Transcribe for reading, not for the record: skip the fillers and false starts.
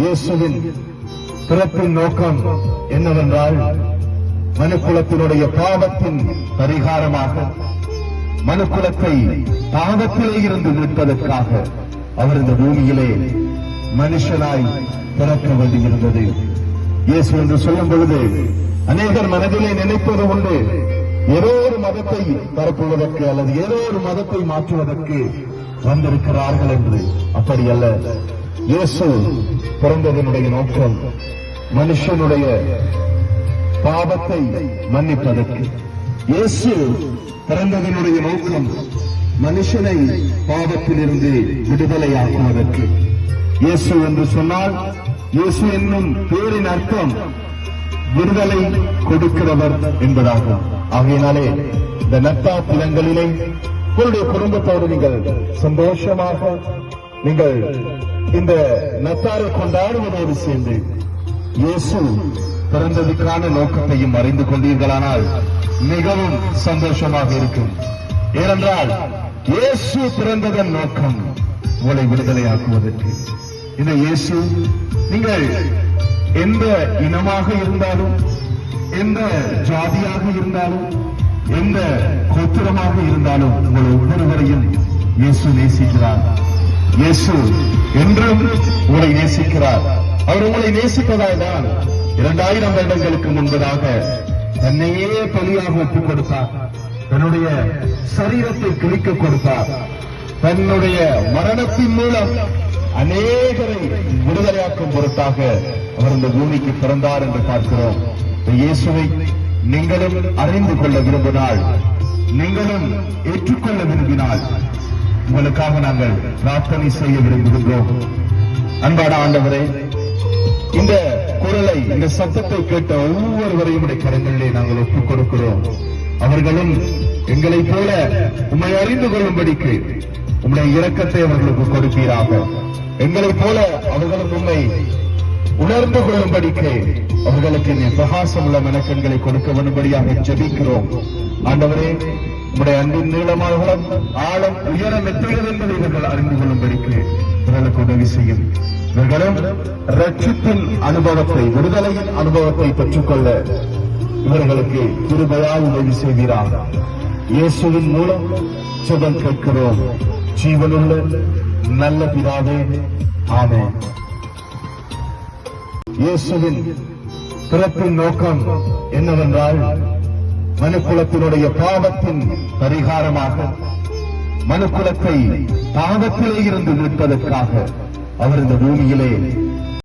இயேசுவின் பிறப்பின் நோக்கம் என்னவென்றால் மனுக்குலத்தினுடைய பாவத்தின் பரிகாரமாக மனுக்குலத்தை பாவத்திலே இருந்து மீட்பதற்காக அவர் இந்த பூமியிலே மனுஷனாய் பிறக்க வேண்டியிருந்தது. இயேசு என்று சொல்லும் பொழுது அநேகர் மனதிலே நினைப்பது உண்டு, ஏதோ ஒரு மதத்தை பரப்புவதற்கு அல்லது ஏதோ ஒரு மதத்தை மாற்றுவதற்கு வந்திருக்கிறார்கள் என்று. அப்படி அல்ல. இயேசு பிறந்ததனுடைய நோக்கம் மனுஷனுடைய பாவத்தை மன்னிப்பதற்கு. இயேசு பிறந்ததனுடைய நோக்கம் மனுஷனை பாவத்திலிருந்து விடுதலையாக்குவதற்கு. இயேசு என்று சொன்னால் இயேசு என்னும் பேரின் அர்த்தம் விடுதலை கொடுக்கிறவர் என்பதாகும். ஆகையினாலே இந்த நத்தாத்திலங்களிலே உங்களுடைய குடும்பத்தோடு நீங்கள் சந்தோஷமாக நீங்கள் இந்த நத்தாரை கொண்டாடுவதோடு சேர்ந்து இயேசு பிறந்ததுக்கான நோக்கத்தையும் அறிந்து கொண்டீர்களானால் மிகவும் சந்தோஷமாக இருக்கும். ஏனென்றால் இயேசு பிறந்ததன் நோக்கம் உங்களை விடுதலையாக்குவதற்கு. இந்த இயேசு நீங்கள் எந்த இனமாக இருந்தாலும், எந்த ஜாதியாக இருந்தாலும், எந்த கோத்திரமாக இருந்தாலும் உங்கள் ஒவ்வொருவரையும் இயேசு நேசிக்கிறார். இயேசு என்றும் உங்களை நேசிக்கிறார். அவர் உங்களை நேசிப்பதால் தான் 2000 வருடங்களுக்கு முன்பதாக தன்னையே பலியாக ஒப்புக் கொடுத்தார். தன்னுடைய சரீரத்தை கிழிக்க கொடுத்தார். தன்னுடைய மரணத்தின் மூலம் அநேகரை விடுதலையாக்கும் பொருட்டாக அவர் இந்த பூமிக்கு பிறந்தார் என்று பார்க்கிறோம். இயேசுவை நீங்களும் அறிந்து கொள்ள விரும்பினால், நீங்களும் ஏற்றுக்கொள்ள விரும்பினால் உங்களுக்காக நாங்கள் பிரார்த்தனை செய்ய விரும்புகின்றோம். அன்பான ஆண்டவரே, இந்த குரலை, இந்த சத்தத்தை கேட்ட ஒவ்வொருவரையும் உடைய கரங்களிலே நாங்கள் ஒப்புக் கொடுக்கிறோம். அவர்களும் எங்களைப் போல உம்மை அறிந்து கொள்ளும்படிக்கு உம்முடைய இரக்கத்தை அவர்களுக்கு கொடுப்பீராக. எங்களைப் போல அவர்களும் உம்மை உணர்ந்து கொள்ளும்படிக்கு அவர்களுக்கு பிரகாசம் உள்ள மனக்கண்களை கொடுக்க வேண்டும்படியாக ஜெபிக்கிறோம். ஆண்டவரே, உம்முடைய அன்பின் நீளமாகலாம் ஆழம் உயரம் எத்துகிறது என்பதை இவர்கள் அறிந்து கொள்ளும்படிக்கு இவர்களுக்கு உதவி செய்யும். இவர்களும் ரட்சிப்பின் அனுபவத்தை, விடுதலையின் அனுபவத்தை பெற்றுக்கொள்ள இவர்களுக்கு கிருபையால் உதவி செய்கிறார். இயேசுவின் மூலம் ஜெபம் கேட்கிறோம். ஜீவனுள்ள நல்ல பிதாவே, ஆமென். இயேசுவின் பிறப்பின் நோக்கம் என்னவென்றால் மனுக்குலத்தினுடைய பாவத்தின் பரிகாரமாக மனுக்குலத்தை பாவத்திலே இருந்து மீட்பதற்காக அவர் இந்த பூமியிலே